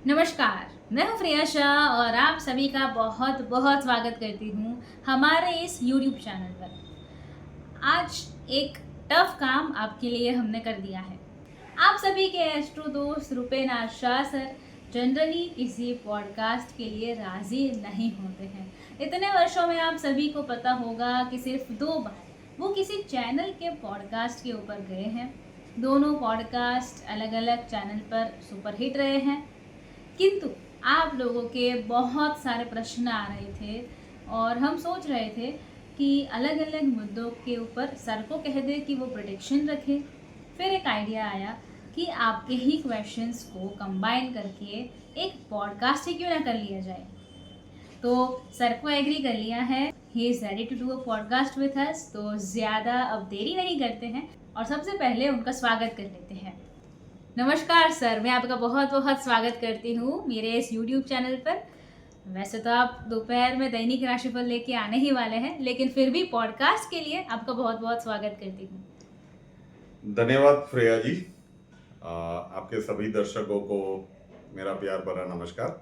नमस्कार, मैं हूँ प्रिया शाह और आप सभी का बहुत बहुत स्वागत करती हूँ हमारे इस यूट्यूब चैनल पर। आज एक टफ काम आपके लिए हमने कर दिया है। आप सभी के एस्ट्रो दोस्त रुपेन शाह सर जनरली किसी पॉडकास्ट के लिए राजी नहीं होते हैं। इतने वर्षों में आप सभी को पता होगा कि सिर्फ 2 बार वो किसी चैनल के पॉडकास्ट के ऊपर गए हैं। दोनों पॉडकास्ट अलग अलग चैनल पर सुपरहिट रहे हैं, किंतु आप लोगों के बहुत सारे प्रश्न आ रहे थे और हम सोच रहे थे कि अलग अलग मुद्दों के ऊपर सर को कह दे कि वो प्रेडिक्शन रखें। फिर एक आइडिया आया कि आपके ही क्वेश्चंस को कंबाइन करके एक पॉडकास्ट ही क्यों ना कर लिया जाए। तो सर को एग्री कर लिया है, he is ready to do a podcast with us. तो ज़्यादा अब देरी नहीं करते हैं और सबसे पहले उनका स्वागत कर लेते हैं। नमस्कार सर, मैं आपका बहुत बहुत स्वागत करती हूँ मेरे इस YouTube चैनल पर। वैसे तो आप दोपहर में दैनिक राशिफल लेके आने ही वाले हैं, लेकिन फिर भी पॉडकास्ट के लिए आपका बहुत बहुत स्वागत करती हूँ। धन्यवाद श्रेया जी। आपके सभी दर्शकों को मेरा प्यार भरा नमस्कार।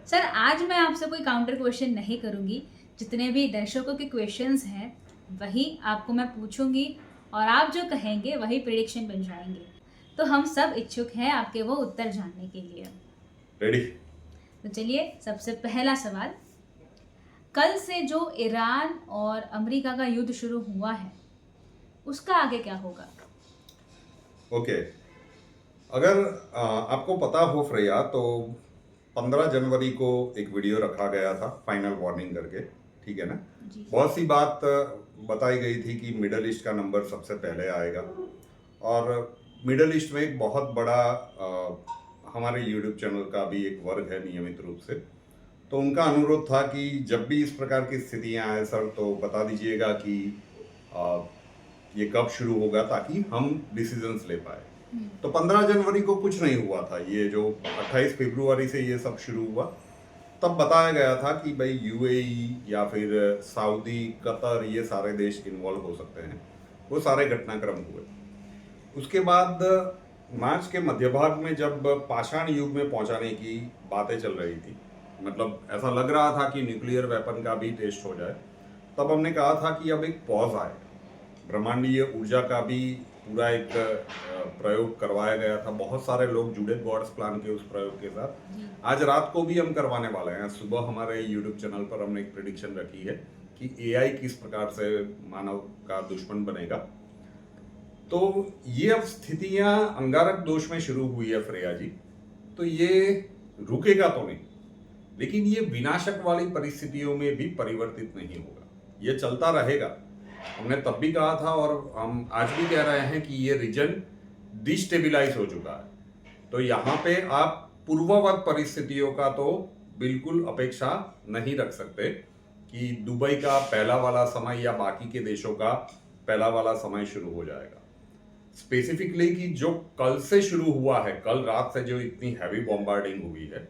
सर, आज मैं आपसे कोई काउंटर क्वेश्चन नहीं करूँगी। जितने भी दर्शकों के क्वेश्चंस हैं वही आपको मैं पूछूंगी और आप जो कहेंगे वही प्रेडिक्शन बन जाएंगे। तो हम सब इच्छुक हैं आपके वो उत्तर जानने के लिए। रेडी? तो चलिए, सबसे पहला सवाल, कल से जो ईरान और अमेरिका का युद्ध शुरू हुआ है उसका आगे क्या होगा? ओके, अगर आपको पता हो फ्रेया, तो 15 जनवरी को एक वीडियो रखा गया था फाइनल वार्निंग करके, ठीक है ना। बहुत सी बात बताई गई थी कि मिडल ईस्ट का नंबर सबसे पहले आएगा और मिडल ईस्ट में एक बहुत बड़ा हमारे यूट्यूब चैनल का भी एक वर्ग है नियमित रूप से, तो उनका अनुरोध था कि जब भी इस प्रकार की स्थितियां आए सर तो बता दीजिएगा कि ये कब शुरू होगा ताकि हम डिसीजंस ले पाए। तो 15 जनवरी को कुछ नहीं हुआ था, ये जो 28 फरवरी से ये सब शुरू हुआ तब बताया गया था कि भाई यूएई या फिर सऊदी, कतर, ये सारे देश इन्वॉल्व हो सकते हैं। वो सारे घटनाक्रम हुए। उसके बाद मार्च के मध्य भाग में जब पाषाण युग में पहुंचाने की बातें चल रही थी, मतलब ऐसा लग रहा था कि न्यूक्लियर वेपन का भी टेस्ट हो जाए, तब हमने कहा था कि अब एक पॉज आए। ब्रह्मांडीय ऊर्जा का भी पूरा एक प्रयोग करवाया गया था, बहुत सारे लोग जुड़े गॉड्स प्लान के उस प्रयोग के साथ। आज रात को भी हम करवाने वाले हैं। सुबह हमारे यूट्यूब चैनल पर हमने एक प्रेडिक्शन रखी है कि एआई किस प्रकार से मानव का दुश्मन बनेगा। तो ये अब स्थितियां अंगारक दोष में शुरू हुई है फ्रेया जी, तो ये रुकेगा तो नहीं, लेकिन ये विनाशक वाली परिस्थितियों में भी परिवर्तित नहीं होगा, ये चलता रहेगा। हमने तब भी कहा था और हम आज भी कह रहे हैं कि ये रीजन डिस्टेबिलाइज हो चुका है। तो यहाँ पे आप पूर्ववत परिस्थितियों का तो बिल्कुल अपेक्षा नहीं रख सकते कि दुबई का पहला वाला समय या बाकी के देशों का पहला वाला समय शुरू हो जाएगा। स्पेसिफिकली कि जो कल से शुरू हुआ है, कल रात से जो इतनी हैवी बॉम्बार्डिंग हुई है,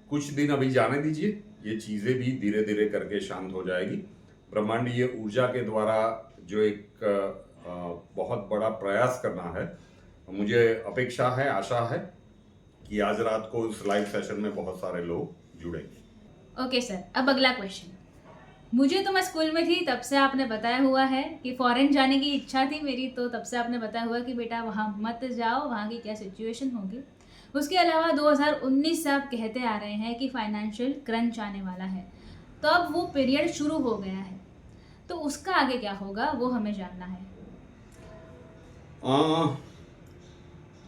कुछ दिन अभी जाने दीजिए, ये चीज़ें भी धीरे धीरे करके शांत हो जाएगी। ब्रह्मांडीय ऊर्जा के द्वारा जो एक बहुत बड़ा प्रयास करना है, मुझे अपेक्षा है, आशा है कि आज रात को इस लाइव सेशन में बहुत सारे लोग जुड़ेंगे। ओके सर, अब अगला क्वेश्चन। मुझे तो मैं स्कूल में थी तब से आपने बताया हुआ है कि फॉरेन जाने की इच्छा थी मेरी, तो तब से आपने बताया हुआ कि बेटा वहाँ मत जाओ, वहाँ की क्या सिचुएशन होगी। उसके अलावा 2019 से आप कहते आ रहे हैं कि फाइनेंशियल क्रंच आने वाला है, तो अब वो पीरियड शुरू हो गया है, तो उसका आगे क्या होगा वो हमें जानना है।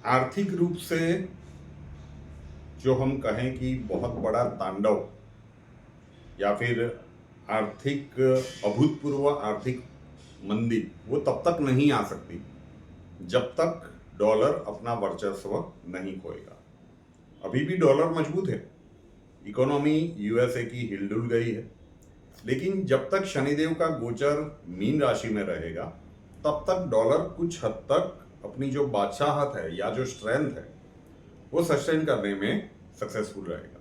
आर्थिक रूप से जो हम कहें कि बहुत बड़ा तांडव या फिर आर्थिक अभूतपूर्व आर्थिक मंदी, वो तब तक नहीं आ सकती जब तक डॉलर अपना वर्चस्व नहीं खोएगा। अभी भी डॉलर मजबूत है, इकोनॉमी यूएसए की हिलडुल गई है, लेकिन जब तक शनिदेव का गोचर मीन राशि में रहेगा तब तक डॉलर कुछ हद तक अपनी जो बादशाहत है या जो स्ट्रेंथ है वो सस्टेन करने में सक्सेसफुल रहेगा।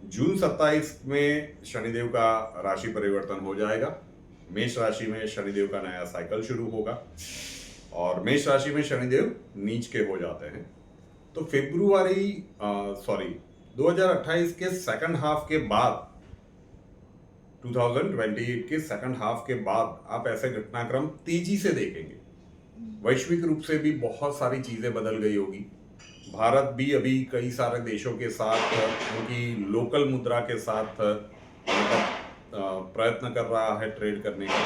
जून 27 में शनिदेव का राशि परिवर्तन हो जाएगा, मेष राशि में शनिदेव का नया साइकिल शुरू होगा और मेष राशि में शनिदेव नीच के हो जाते हैं। तो फेब्रुआरी 2028 के सेकंड हाफ के बाद, 2028 के सेकंड हाफ के बाद आप ऐसे घटनाक्रम तेजी से देखेंगे। वैश्विक रूप से भी बहुत सारी चीजें बदल गई होगी। भारत भी अभी कई सारे देशों के साथ उनकी लोकल मुद्रा के साथ प्रयत्न कर रहा है ट्रेड करने का।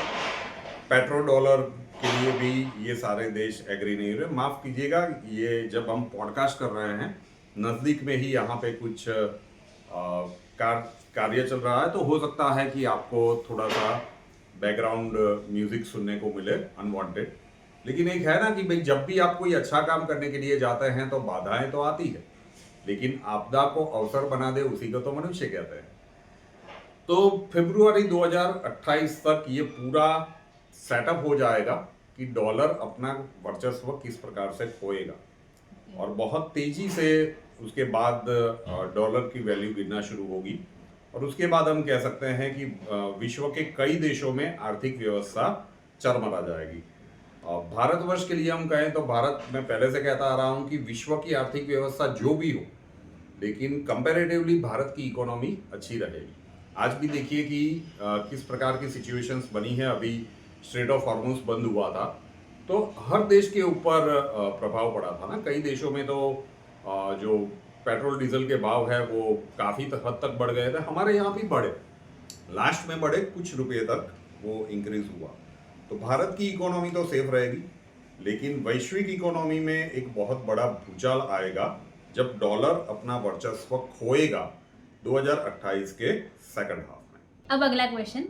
पेट्रो डॉलर के लिए भी ये सारे देश एग्री नहीं हो रहे। माफ कीजिएगा, ये जब हम पॉडकास्ट कर रहे हैं नज़दीक में ही यहाँ पे कुछ कार्य चल रहा है, तो हो सकता है कि आपको थोड़ा सा बैकग्राउंड म्यूजिक सुनने को मिले अनवांटेड। लेकिन एक है ना कि भाई जब भी आप कोई अच्छा काम करने के लिए जाते हैं तो बाधाएं तो आती है, लेकिन आपदा को अवसर बना दे उसी को तो मनुष्य कहते हैं। तो फरवरी 2028 तक ये पूरा सेटअप हो जाएगा कि डॉलर अपना वर्चस्व किस प्रकार से खोएगा, और बहुत तेजी से उसके बाद डॉलर की वैल्यू गिरना शुरू होगी। और उसके बाद हम कह सकते हैं कि विश्व के कई देशों में आर्थिक व्यवस्था चरमरा जाएगी। भारतवर्ष के लिए हम कहें तो भारत, मैं पहले से कहता आ रहा हूं कि विश्व की आर्थिक व्यवस्था जो भी हो, लेकिन कंपैरेटिवली भारत की इकोनॉमी अच्छी रहेगी। आज भी देखिए कि किस प्रकार की सिचुएशंस बनी है। अभी स्ट्रेट ऑफ हॉर्मुज़ बंद हुआ था तो हर देश के ऊपर प्रभाव पड़ा था ना। कई देशों में तो जो पेट्रोल डीजल के भाव है वो काफ़ी हद तक बढ़ गए थे। हमारे यहाँ भी बढ़े, लास्ट में बढ़े, कुछ रुपये तक वो इंक्रीज हुआ। तो भारत की इकोनॉमी तो सेफ रहेगी, लेकिन वैश्विक इकोनॉमी में एक बहुत बड़ा भूचाल आएगा जब डॉलर अपना वर्चस्व खोएगा 2028 के सेकंड हाफ में। अब अगला क्वेश्चन,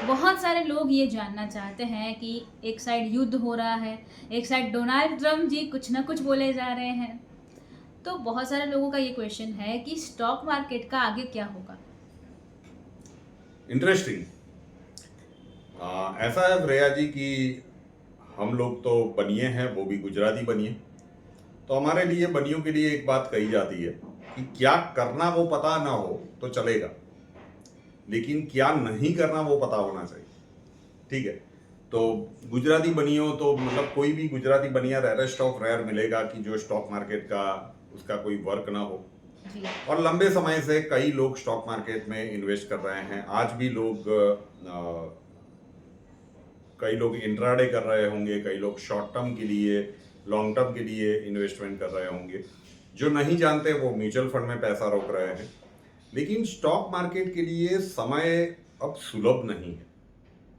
बहुत सारे लोग ये जानना चाहते हैं कि एक साइड युद्ध हो रहा है, एक साइड डोनाल्ड ट्रम्प जी कुछ ना कुछ बोले जा रहे हैं, तो बहुत सारे लोगों का ये क्वेश्चन है कि स्टॉक मार्केट का आगे क्या होगा। इंटरेस्टिंग। ऐसा है श्रेया जी कि हम लोग तो बनिए हैं, वो भी गुजराती बनिए, तो हमारे लिए बनियों के लिए एक बात कही जाती है कि क्या करना वो पता ना हो तो चलेगा, लेकिन क्या नहीं करना वो पता होना चाहिए। ठीक है, तो गुजराती बनियों तो मतलब कोई भी गुजराती बनिया रेयरेस्ट ऑफ रेयर मिलेगा कि जो स्टॉक मार्केट का उसका कोई वर्क ना हो। और लंबे समय से कई लोग स्टॉक मार्केट में इन्वेस्ट कर रहे हैं। आज भी कई लोग इंट्राडे कर रहे होंगे, कई लोग शॉर्ट टर्म के लिए, लॉन्ग टर्म के लिए इन्वेस्टमेंट कर रहे होंगे। जो नहीं जानते वो म्यूचुअल फंड में पैसा रोक रहे हैं। लेकिन स्टॉक मार्केट के लिए समय अब सुलभ नहीं है,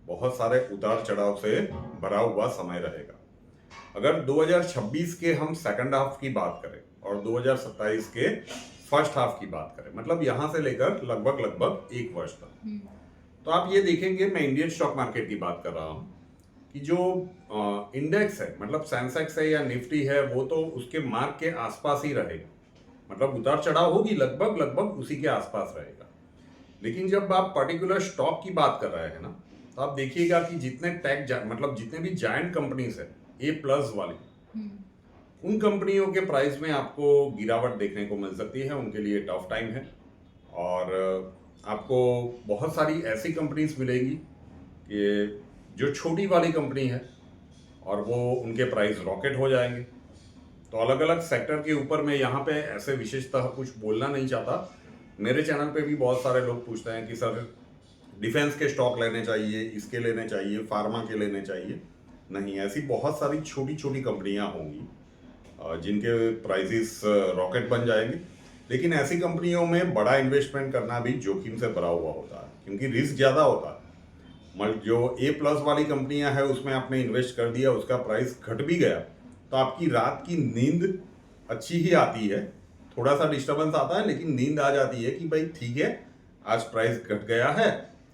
बहुत सारे उतार चढ़ाव से भरा हुआ समय रहेगा। अगर 2026 के हम सेकंड हाफ की बात करें और 2027 के फर्स्ट हाफ की बात करें, मतलब यहां से लेकर लगभग एक वर्ष तक, तो आप ये देखेंगे, मैं इंडियन स्टॉक मार्केट की बात कर रहा हूं, कि जो इंडेक्स है, मतलब सेंसेक्स है या निफ्टी है, वो तो उसके मार्क के आसपास ही रहेगा। मतलब उतार चढ़ाव होगी, लगभग उसी के आसपास रहेगा। लेकिन जब आप पर्टिकुलर स्टॉक की बात कर रहे हैं ना, तो आप देखिएगा कि जितने मतलब जितने भी जायंट कंपनीज है A+ वाली, उन कंपनियों के प्राइस में आपको गिरावट देखने को मिल सकती है। उनके लिए टफ टाइम है। और आपको बहुत सारी ऐसी कंपनीज मिलेगी कि जो छोटी वाली कंपनी है और वो उनके प्राइस रॉकेट हो जाएंगे। तो अलग अलग सेक्टर के ऊपर मैं यहाँ पे ऐसे विशेषतः कुछ बोलना नहीं चाहता। मेरे चैनल पे भी बहुत सारे लोग पूछते हैं कि सर डिफेंस के स्टॉक लेने चाहिए, इसके लेने चाहिए, फार्मा के लेने चाहिए। नहीं, ऐसी बहुत सारी छोटी छोटी कंपनियां होंगी जिनके प्राइसेस रॉकेट बन जाएंगे। लेकिन ऐसी कंपनियों में बड़ा इन्वेस्टमेंट करना भी जोखिम से भरा हुआ होता है, क्योंकि रिस्क ज़्यादा होता है। जो A+ वाली कंपनियां हैं उसमें आपने इन्वेस्ट कर दिया, उसका प्राइस घट भी गया, तो आपकी रात की नींद अच्छी ही आती है। थोड़ा सा डिस्टर्बेंस आता है, लेकिन नींद आ जाती है कि भाई ठीक है, आज प्राइस घट गया है,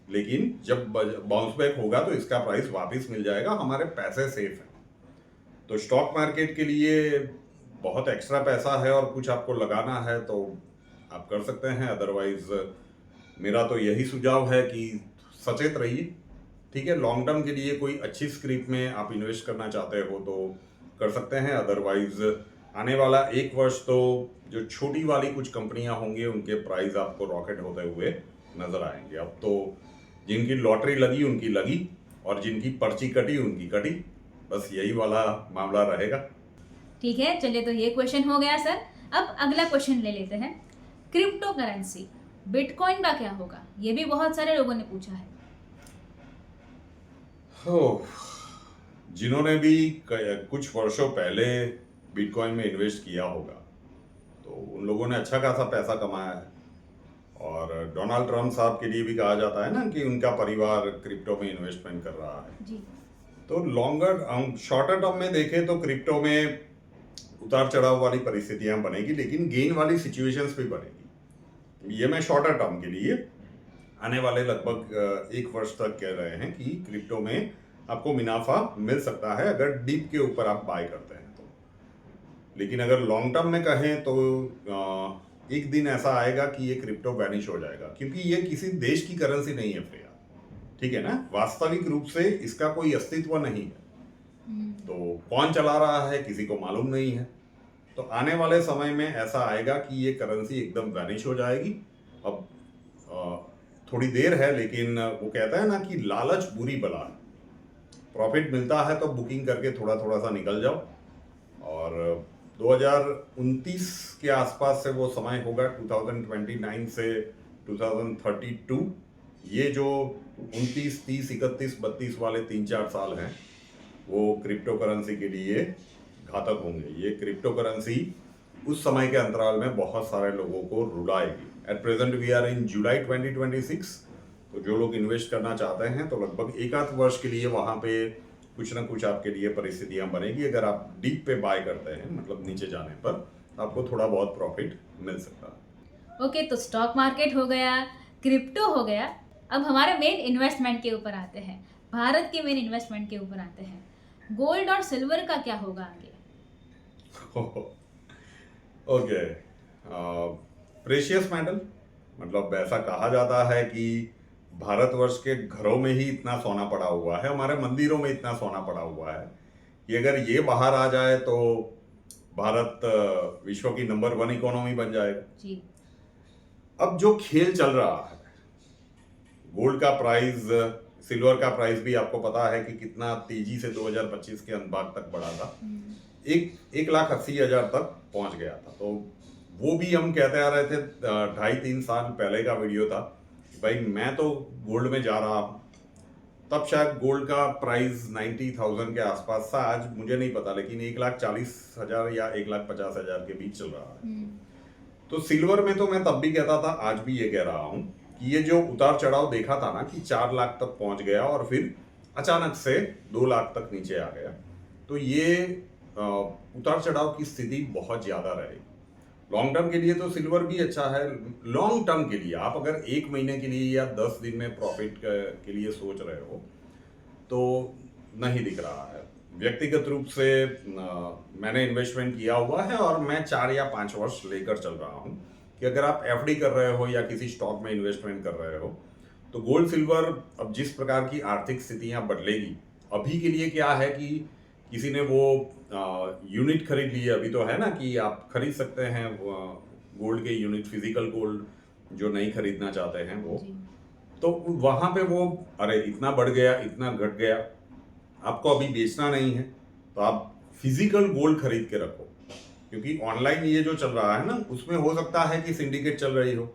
लेकिन जब बाउंस बैक होगा तो इसका प्राइस वापस मिल जाएगा, हमारे पैसे सेफ हैं। तो स्टॉक मार्केट के लिए बहुत एक्स्ट्रा पैसा है और कुछ आपको लगाना है तो आप कर सकते हैं। अदरवाइज मेरा तो यही सुझाव है कि सचेत रहिए। ठीक है, लॉन्ग टर्म के लिए कोई अच्छी स्क्रिप्ट में आप इन्वेस्ट करना चाहते हो तो कर सकते हैं। अदरवाइज आने वाला एक वर्ष तो जो छोटी वाली कुछ कंपनियां होंगी उनके प्राइस आपको रॉकेट होते हुए नजर आएंगे। अब तो जिनकी लॉटरी लगी उनकी लगी, और जिनकी पर्ची कटी उनकी कटी, बस यही वाला मामला रहेगा। ठीक है, चलिए, तो ये क्वेश्चन हो गया सर। अब अगला क्वेश्चन ले लेते हैं, क्रिप्टो करेंसी बिटकॉइन का क्या होगा? ये भी बहुत सारे लोगों ने पूछा है। जिन्होंने भी कुछ वर्षों पहले बिटकॉइन में इन्वेस्ट किया होगा तो उन लोगों ने अच्छा खासा पैसा कमाया है। और डोनाल्ड ट्रम्प साहब के लिए भी कहा जाता है ना कि उनका परिवार क्रिप्टो में इन्वेस्टमेंट कर रहा है जी। तो शॉर्टर टर्म में देखें तो क्रिप्टो में उतार चढ़ाव वाली परिस्थितियां बनेगी, लेकिन गेन वाली सिचुएशंस भी बनेगी। ये मैं शॉर्टर टर्म के लिए आने वाले लगभग 1 वर्ष तक कह रहे हैं कि क्रिप्टो में आपको मुनाफा मिल सकता है अगर डीप के ऊपर आप बाय करते हैं तो। लेकिन अगर लॉन्ग टर्म में कहें तो एक दिन ऐसा आएगा कि ये क्रिप्टो वैनिश हो जाएगा, क्योंकि ये किसी देश की करेंसी नहीं है फ्रेया, ठीक है ना। वास्तविक रूप से इसका कोई अस्तित्व नहीं है, तो कौन चला रहा है किसी को मालूम नहीं है। तो आने वाले समय में ऐसा आएगा कि ये करेंसी एकदम वैनिश हो जाएगी। अब थोड़ी देर है, लेकिन वो कहता है ना कि लालच बुरी बला है। प्रॉफिट मिलता है तो बुकिंग करके थोड़ा थोड़ा सा निकल जाओ। और 2029 के आसपास से वो समय होगा, 2029 से 2032, ये जो 29, 30, 31, 32 वाले 3-4 साल हैं वो क्रिप्टो करेंसी के लिए घातक होंगे। ये क्रिप्टो करेंसी उस समय के अंतराल में बहुत सारे लोगों को रुलाएगी। At present we are in July 2026, तो जो लोग इन्वेस्ट करना चाहते हैं तो लगभग 1 आध वर्ष के लिए वहाँ पे कुछ ना कुछ आपके लिए परिस्थितियाँ बनेगी। अगर आप डीप पे बाय करते हैं, मतलब नीचे जाने पर, आपको थोड़ा बहुत प्रॉफिट मिल सकता है। ओके, तो स्टॉक मार्केट हो गया, क्रिप्टो हो गया, अब हमारे मेन इन्वेस्टमेंट के ऊपर आते हैं, भारत के मेन इन्वेस्टमेंट के ऊपर आते हैं। गोल्ड और सिल्वर का क्या होगा आगे? ओके, प्रेशियस मेटल, मतलब ऐसा कहा जाता है कि भारतवर्ष के घरों में ही इतना सोना पड़ा हुआ है, हमारे मंदिरों में इतना सोना पड़ा हुआ है कि अगर ये बाहर आ जाए तो भारत विश्व की नंबर 1 इकोनॉमी बन जाएगा जी। अब जो खेल चल रहा है, गोल्ड का प्राइस, सिल्वर का प्राइस भी आपको पता है कि कितना तेजी से 2025 के अंत तक बढ़ा था, 1,80,000 तक पहुंच गया था। तो वो भी हम कहते आ रहे थे, 2.5-3 साल पहले का वीडियो था, भाई मैं तो गोल्ड में जा रहा हूँ। तब शायद गोल्ड का प्राइस 90,000 के आसपास था, आज मुझे नहीं पता, लेकिन 1,40,000 या 1,50,000 के बीच चल रहा है। तो सिल्वर में तो मैं तब भी कहता था, आज भी ये कह रहा हूँ कि ये जो उतार चढ़ाव देखा था ना कि 4 लाख तक पहुंच गया और फिर अचानक से 2 लाख तक नीचे आ गया, तो ये उतार चढ़ाव की स्थिति बहुत ज्यादा रहेगी। लॉन्ग टर्म के लिए तो सिल्वर भी अच्छा है। लॉन्ग टर्म के लिए आप अगर 1 महीने के लिए या 10 दिन में प्रॉफिट के लिए सोच रहे हो तो नहीं दिख रहा है। व्यक्तिगत रूप से मैंने इन्वेस्टमेंट किया हुआ है और मैं 4 या 5 वर्ष लेकर चल रहा हूँ कि अगर आप एफडी कर रहे हो या किसी स्टॉक में इन्वेस्टमेंट कर रहे हो तो गोल्ड सिल्वर, अब जिस प्रकार की आर्थिक स्थितियाँ बदलेगी, अभी के लिए क्या है कि किसी ने वो यूनिट खरीद ली है, अभी तो है ना कि आप खरीद सकते हैं गोल्ड के यूनिट, फिजिकल गोल्ड जो नहीं खरीदना चाहते हैं वो, तो वहाँ पे वो अरे इतना बढ़ गया, इतना घट गया, आपको अभी बेचना नहीं है तो आप फिजिकल गोल्ड खरीद के रखो, क्योंकि ऑनलाइन ये जो चल रहा है ना उसमें हो सकता है कि सिंडिकेट चल रही हो,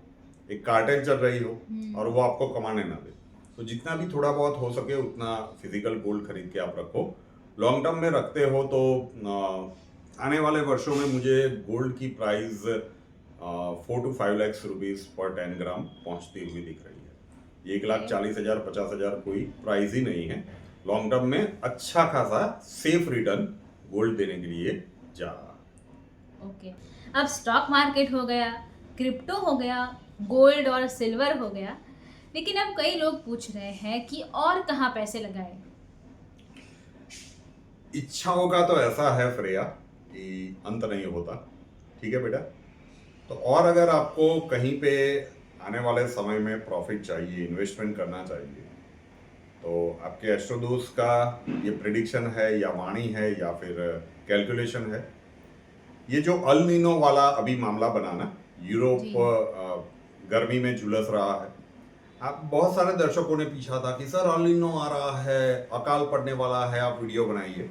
एक कार्टेल चल रही हो और वो आपको कमाने ना दे। तो जितना भी थोड़ा बहुत हो सके उतना फिजिकल गोल्ड खरीद के आप रखो। लॉन्ग टर्म में रखते हो तो आने वाले वर्षों में मुझे गोल्ड की प्राइस 4 to 5 लाख रुपीस पर 10 ग्राम पहुंचती हुई दिख रही है। 1,40,000 50,000 कोई प्राइस ही नहीं है। लॉन्ग टर्म में अच्छा खासा सेफ रिटर्न गोल्ड देने के लिए जा रहा। ओके, अब स्टॉक मार्केट हो गया, क्रिप्टो हो गया, गोल्ड और सिल्वर हो गया, लेकिन अब कई लोग पूछ रहे हैं कि और कहाँ पैसे लगाएं? इच्छाओं का तो ऐसा है फ्रेया कि अंत नहीं होता, ठीक है बेटा। तो और अगर आपको कहीं पे आने वाले समय में प्रॉफिट चाहिए, इन्वेस्टमेंट करना चाहिए, तो आपके एस्ट्रोदोस का ये प्रिडिक्शन है या वाणी है या फिर कैलकुलेशन है, ये जो अल नीनो वाला अभी मामला बनाना, यूरोप गर्मी में झुलस रहा है। आप बहुत सारे दर्शकों ने पूछा था कि सर अल नीनो आ रहा है, अकाल पड़ने वाला है, आप वीडियो बनाइए,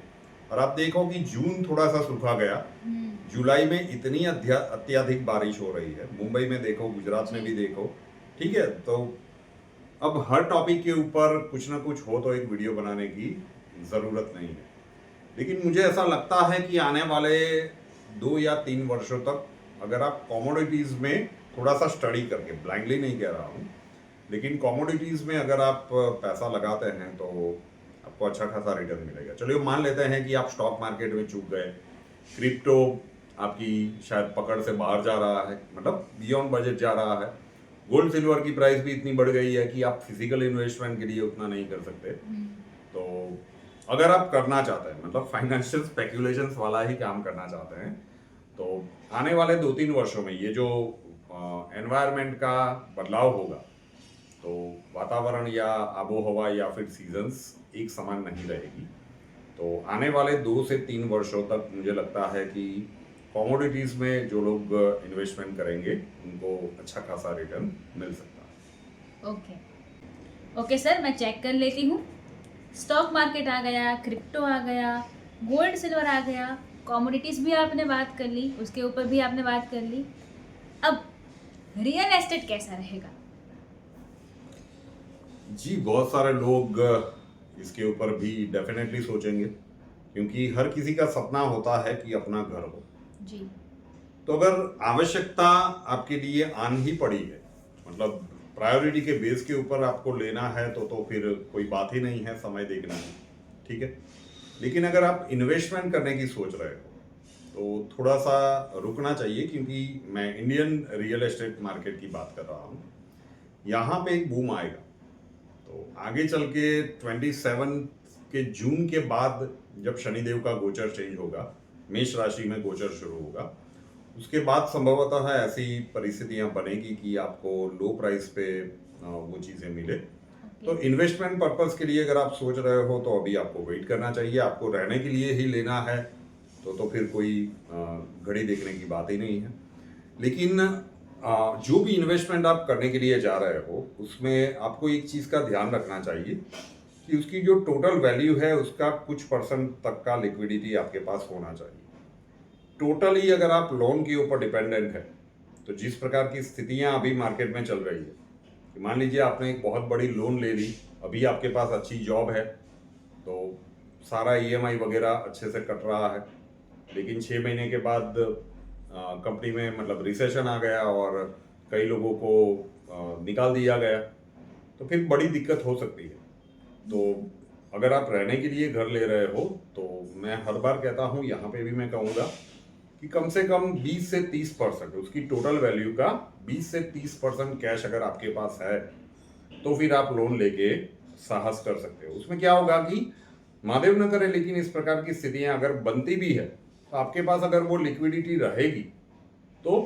और आप देखो कि जून थोड़ा सा सूखा गया जुलाई में इतनी अत्यधिक बारिश हो रही है, मुंबई में देखो, गुजरात में भी देखो, ठीक है। तो अब हर टॉपिक के ऊपर कुछ ना कुछ हो तो एक वीडियो बनाने की ज़रूरत नहीं है। लेकिन मुझे ऐसा लगता है कि आने वाले 2 या 3 वर्षों तक अगर आप कमोडिटीज़ में थोड़ा सा स्टडी करके, ब्लाइंडली नहीं कह रहा हूँ, लेकिन कमोडिटीज़ में अगर आप पैसा लगाते हैं तो आपको अच्छा खासा रिटर्न मिलेगा। चलिए मान लेते हैं कि आप स्टॉक मार्केट में चूक गए, क्रिप्टो आपकी शायद पकड़ से बाहर जा रहा है, मतलब बियॉन्ड बजट जा रहा है, गोल्ड सिल्वर की प्राइस भी इतनी बढ़ गई है कि आप फिजिकल इन्वेस्टमेंट के लिए उतना नहीं कर सकते। तो अगर आप करना चाहते हैं, मतलब फाइनेंशियल स्पेक्यूलेशंस वाला ही काम करना चाहते हैं, तो आने वाले 2-3 वर्षों में ये जो एनवायरनमेंट का बदलाव होगा, तो वातावरण या आबो हवा या फिर सीजन्स एक समान नहीं रहेगी। तो आने वाले 2 से 3 वर्षों तक मुझे लगता है कि कमोडिटीज़ में जो लोग इन्वेस्टमेंट करेंगे उनको अच्छा खासा रिटर्न मिल सकता है। ओके सर, मैं चेक कर लेती हूँ। स्टॉक मार्केट आ गया, क्रिप्टो आ गया, गोल्ड सिल्वर आ गया, कमोडिटीज़ भी आपने बात कर ली, उसके ऊपर भी आपने बात कर ली। अब रियल एस्टेट कैसा रहेगा? जी, बहुत सारे लोग इसके ऊपर भी डेफिनेटली सोचेंगे, क्योंकि हर किसी का सपना होता है कि अपना घर हो जी। तो अगर आवश्यकता आपके लिए आन ही पड़ी है, मतलब प्रायोरिटी के बेस के ऊपर आपको लेना है, तो फिर कोई बात ही नहीं है, समय देखना है, ठीक है। लेकिन अगर आप इन्वेस्टमेंट करने की सोच रहे हो तो थोड़ा सा रुकना चाहिए, क्योंकि मैं इंडियन रियल एस्टेट मार्केट की बात कर रहा हूँ। यहाँ पे एक बूम आएगा, तो आगे चल के 27 के जून के बाद जब शनिदेव का गोचर चेंज होगा, मेष राशि में गोचर शुरू होगा, उसके बाद संभवतः ऐसी परिस्थितियां बनेगी कि आपको लो प्राइस पे वो चीज़ें मिले। तो इन्वेस्टमेंट पर्पस के लिए अगर आप सोच रहे हो तो अभी आपको वेट करना चाहिए। आपको रहने के लिए ही लेना है तो फिर कोई घड़ी देखने की बात ही नहीं है। लेकिन जो भी इन्वेस्टमेंट आप करने के लिए जा रहे हो उसमें आपको एक चीज़ का ध्यान रखना चाहिए कि उसकी जो टोटल वैल्यू है उसका कुछ परसेंट तक का लिक्विडिटी आपके पास होना चाहिए। टोटली अगर आप लोन के ऊपर डिपेंडेंट है तो जिस प्रकार की स्थितियां अभी मार्केट में चल रही है, कि मान लीजिए आपने एक बहुत बड़ी लोन ले ली, अभी आपके पास अच्छी जॉब है तो सारा ईएमआई वगैरह अच्छे से कट रहा है, लेकिन 6 महीने के बाद कंपनी में मतलब रिसेशन आ गया और कई लोगों को निकाल दिया गया, तो फिर बड़ी दिक्कत हो सकती है। तो अगर आप रहने के लिए घर ले रहे हो तो मैं हर बार कहता हूँ, यहाँ पे भी मैं कहूँगा कि कम से कम 20 से 30% उसकी टोटल वैल्यू का 20 से 30% कैश अगर आपके पास है तो फिर आप लोन लेके साहस कर सकते हो। उसमें क्या होगा कि महादेव न करे, लेकिन इस प्रकार की स्थितियां अगर बनती भी है तो आपके पास अगर वो लिक्विडिटी रहेगी तो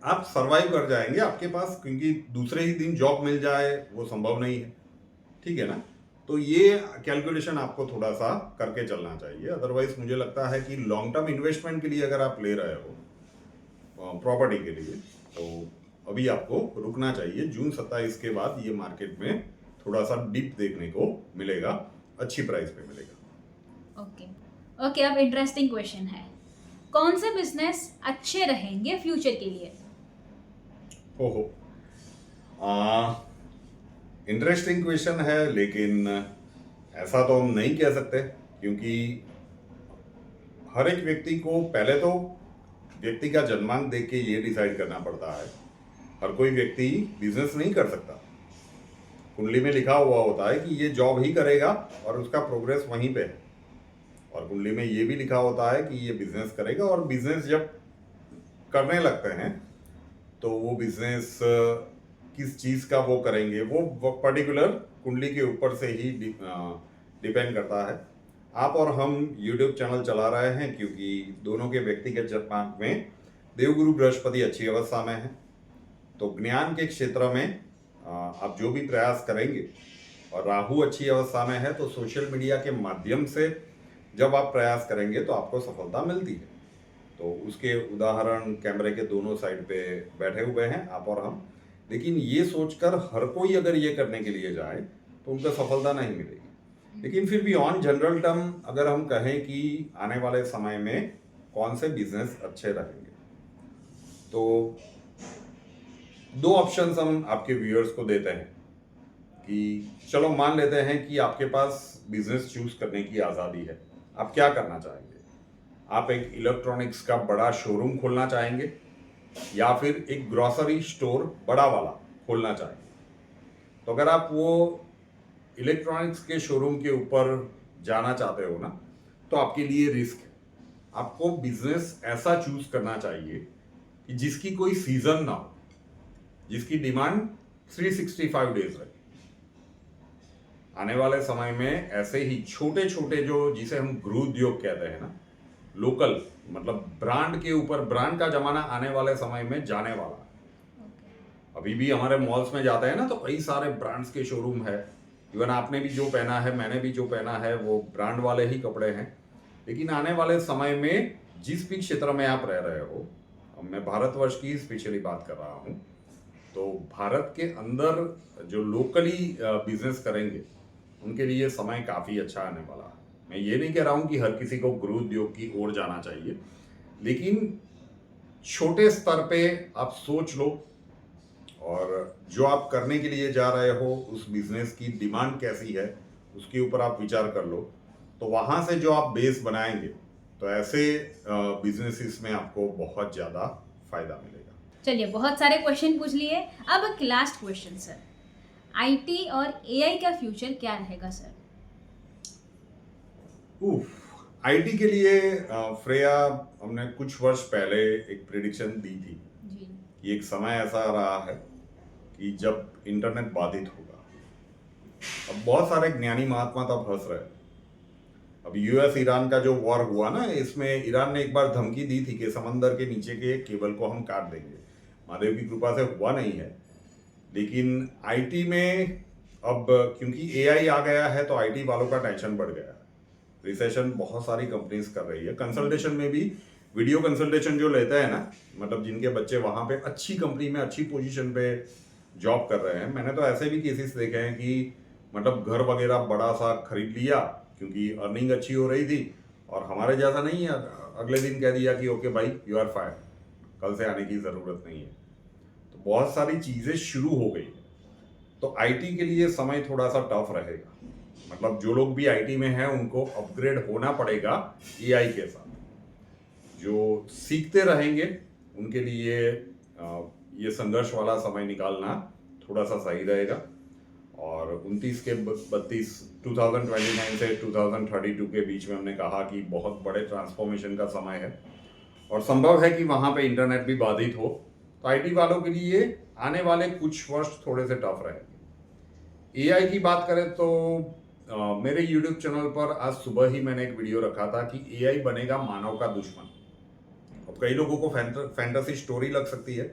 आप सरवाइव कर जाएंगे आपके पास, क्योंकि दूसरे ही दिन जॉब मिल जाए वो संभव नहीं है, ठीक है ना। तो ये कैलकुलेशन आपको थोड़ा सा करके चलना चाहिए। अदरवाइज मुझे लगता है कि लॉन्ग टर्म इन्वेस्टमेंट के लिए अगर आप ले रहे हो प्रॉपर्टी के लिए, तो अभी आपको रुकना चाहिए। जून 27 के बाद ये मार्केट में थोड़ा सा डिप देखने को मिलेगा, अच्छी प्राइस पे मिलेगा। ओके, अब इंटरेस्टिंग क्वेश्चन है, कौन से बिजनेस अच्छे रहेंगे फ्यूचर के लिए? ओहो, इंटरेस्टिंग क्वेश्चन है, लेकिन ऐसा तो हम नहीं कह सकते, क्योंकि हर एक व्यक्ति को पहले तो व्यक्ति का जन्मांक देख के ये डिसाइड करना पड़ता है। हर कोई व्यक्ति बिजनेस नहीं कर सकता। कुंडली में लिखा हुआ होता है कि ये जॉब ही करेगा और उसका प्रोग्रेस वहीं पे है, और कुंडली में ये भी लिखा होता है कि ये बिजनेस करेगा, और बिजनेस जब करने लगते हैं तो वो बिजनेस किस चीज़ का वो करेंगे वो पर्टिकुलर कुंडली के ऊपर से ही डिपेंड करता है। आप और हम यूट्यूब चैनल चला रहे हैं क्योंकि दोनों के व्यक्तिगत जन्मांक में देवगुरु बृहस्पति अच्छी अवस्था में है, तो ज्ञान के क्षेत्र में आप जो भी प्रयास करेंगे, और राहु अच्छी अवस्था में है, तो सोशल मीडिया के माध्यम से जब आप प्रयास करेंगे तो आपको सफलता मिलती है। तो उसके उदाहरण कैमरे के दोनों साइड पे बैठे हुए हैं आप और हम। लेकिन ये सोचकर हर कोई अगर ये करने के लिए जाए तो उनको सफलता नहीं मिलेगी। लेकिन फिर भी ऑन जनरल टर्म अगर हम कहें कि आने वाले समय में कौन से बिजनेस अच्छे रहेंगे। तो दो ऑप्शंस हम आपके व्यूअर्स को देते हैं कि चलो मान लेते हैं कि आपके पास बिजनेस चूज करने की आज़ादी है, आप क्या करना चाहेंगे। आप एक इलेक्ट्रॉनिक्स का बड़ा शोरूम खोलना चाहेंगे या फिर एक ग्रोसरी स्टोर बड़ा वाला खोलना चाहेंगे। तो अगर आप वो इलेक्ट्रॉनिक्स के शोरूम के ऊपर जाना चाहते हो ना, तो आपके लिए रिस्क है। आपको बिजनेस ऐसा चूज करना चाहिए कि जिसकी कोई सीजन ना हो, जिसकी डिमांड 365 डेज रहे। आने वाले समय में ऐसे ही छोटे छोटे जो जिसे हम गृह उद्योग कहते हैं ना, लोकल मतलब ब्रांड के ऊपर, ब्रांड का जमाना आने वाले समय में जाने वाला है। अभी भी हमारे मॉल्स में जाते हैं ना, तो कई सारे ब्रांड्स के शोरूम है। इवन आपने भी जो पहना है, मैंने भी जो पहना है, वो ब्रांड वाले ही कपड़े हैं। लेकिन आने वाले समय में जिस भी क्षेत्र में आप रह रहे हो, मैं भारतवर्ष की स्पेशली बात कर रहा हूँ, तो भारत के अंदर जो लोकली बिजनेस करेंगे उनके लिए समय काफ़ी अच्छा आने वाला है। मैं ये नहीं कह रहा हूँ कि हर किसी को गृह उद्योग की ओर जाना चाहिए, लेकिन छोटे स्तर पे आप सोच लो और जो आप करने के लिए जा रहे हो उस बिजनेस की डिमांड कैसी है उसके ऊपर आप विचार कर लो। तो वहाँ से जो आप बेस बनाएंगे तो ऐसे बिजनेसेस में आपको बहुत ज़्यादा फायदा मिलेगा। चलिए, बहुत सारे क्वेश्चन पूछ लिए, अब एक लास्ट क्वेश्चन सर, आईटी और एआई का फ्यूचर क्या रहेगा सर? आईटी के लिए फ्रेया, हमने कुछ वर्ष पहले एक प्रिडिक्शन दी थी जी। कि एक समय ऐसा आ रहा है कि जब इंटरनेट बाधित होगा। अब बहुत सारे ज्ञानी महात्मा तब हंस रहे हैं। अब यूएस ईरान का जो वॉर हुआ ना, इसमें ईरान ने एक बार धमकी दी थी कि समंदर के नीचे के केबल को हम काट देंगे। महादेव की कृपा से हुआ नहीं है, लेकिन आईटी में अब क्योंकि एआई आ गया है तो आईटी वालों का टेंशन बढ़ गया है। रिसेशन बहुत सारी कंपनीज कर रही है। कंसल्टेशन में भी वीडियो कंसल्टेशन जो लेते हैं ना, मतलब जिनके बच्चे वहां पे अच्छी कंपनी में अच्छी पोजीशन पे जॉब कर रहे हैं, मैंने तो ऐसे भी केसेस देखे हैं कि मतलब घर वगैरह बड़ा सा खरीद लिया क्योंकि अर्निंग अच्छी हो रही थी, और हमारे जैसा नहीं है, अगले दिन कह दिया कि ओके भाई यू आर फायर, कल से आने की ज़रूरत नहीं है। तो बहुत सारी चीज़ें शुरू हो गई। तो आईटी के लिए समय थोड़ा सा टफ रहेगा। मतलब जो लोग भी आईटी में हैं उनको अपग्रेड होना पड़ेगा एआई के साथ। जो सीखते रहेंगे उनके लिए ये संघर्ष वाला समय निकालना थोड़ा सा सही रहेगा। और 29 के 32 2029 से 2032 के बीच में हमने कहा कि बहुत बड़े ट्रांसफॉर्मेशन का समय है और संभव है कि वहाँ पे इंटरनेट भी बाधित हो। तो आईटी वालों के लिए आने वाले कुछ वर्ष थोड़े से टफ रहेंगे। एआई की बात करें तो मेरे यूट्यूब चैनल पर आज सुबह ही मैंने एक वीडियो रखा था कि एआई बनेगा मानव का दुश्मन। अब कई लोगों को फैंटेसी स्टोरी लग सकती है।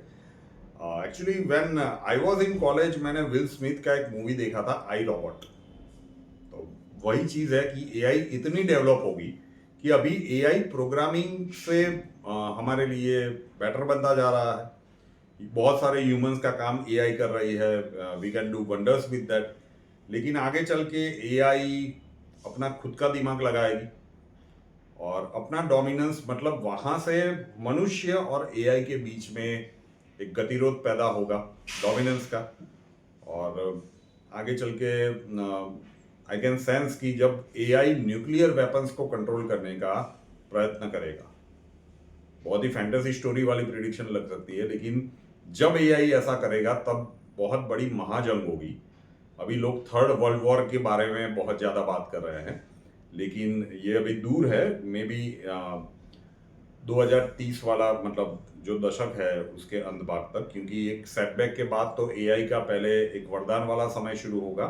Actually when I was in college, मैंने विल स्मिथ का एक मूवी देखा था, आई रॉबोट। तो वही चीज़ है कि एआई इतनी डेवलप होगी कि अभी एआई प्रोग्रामिंग से हमारे लिए बेटर बनता जा रहा है। बहुत सारे ह्यूमंस का काम एआई कर रही है, we can do wonders with that. लेकिन आगे चल के एआई अपना खुद का दिमाग लगाएगी और अपना डोमिनेंस, मतलब वहाँ से मनुष्य और एआई के बीच में एक गतिरोध पैदा होगा डोमिनेंस का। और आगे चल के आई कैन सेंस कि जब एआई न्यूक्लियर वेपन्स को कंट्रोल करने का प्रयत्न करेगा, बहुत ही फैंटेसी स्टोरी वाली प्रिडिक्शन लग सकती है, लेकिन जब एआई ऐसा करेगा तब बहुत बड़ी महाजंग होगी। अभी लोग थर्ड वर्ल्ड वॉर के बारे में बहुत ज़्यादा बात कर रहे हैं, लेकिन ये अभी दूर है। मे बी 2030 वाला, मतलब जो दशक है उसके अंत भाग तक, क्योंकि एक सेटबैक के बाद तो एआई का पहले एक वरदान वाला समय शुरू होगा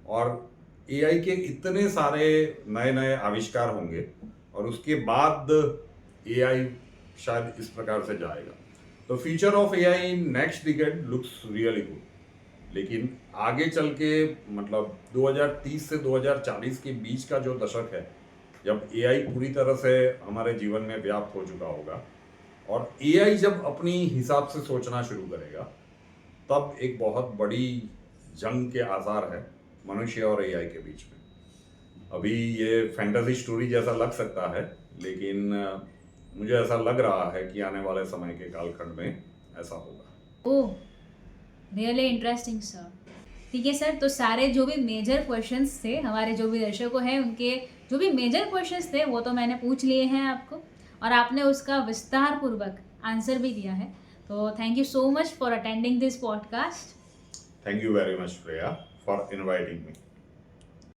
और एआई के इतने सारे नए नए आविष्कार होंगे और उसके बाद एआई शायद इस प्रकार से जाएगा। तो future of AI in next decade looks really good. लेकिन आगे चल के मतलब 2030 से 2040 के बीच का जो दशक है, जब एआई पूरी तरह से हमारे जीवन में व्याप्त हो चुका होगा और एआई जब अपनी हिसाब से सोचना शुरू करेगा, तब एक बहुत बड़ी जंग के आसार है मनुष्य और एआई के बीच में। अभी ये फैंटेसी स्टोरी जैसा लग सकता है, लेकिन मुझे ऐसा लग रहा है कि आने वाले समय के कालखंड में ऐसा होगा। ओह, रियली इंटरेस्टिंग सर। ठीक है सर, तो सारे जो भी मेजर क्वेश्चंस थे, हमारे जो भी दर्शकों हैं उनके जो भी मेजर क्वेश्चंस थे वो तो मैंने पूछ लिए हैं आपको, और आपने उसका विस्तार पूर्वक आंसर भी दिया है। तो thank you so much for attending this podcast. Thank you very much Shreya for inviting me.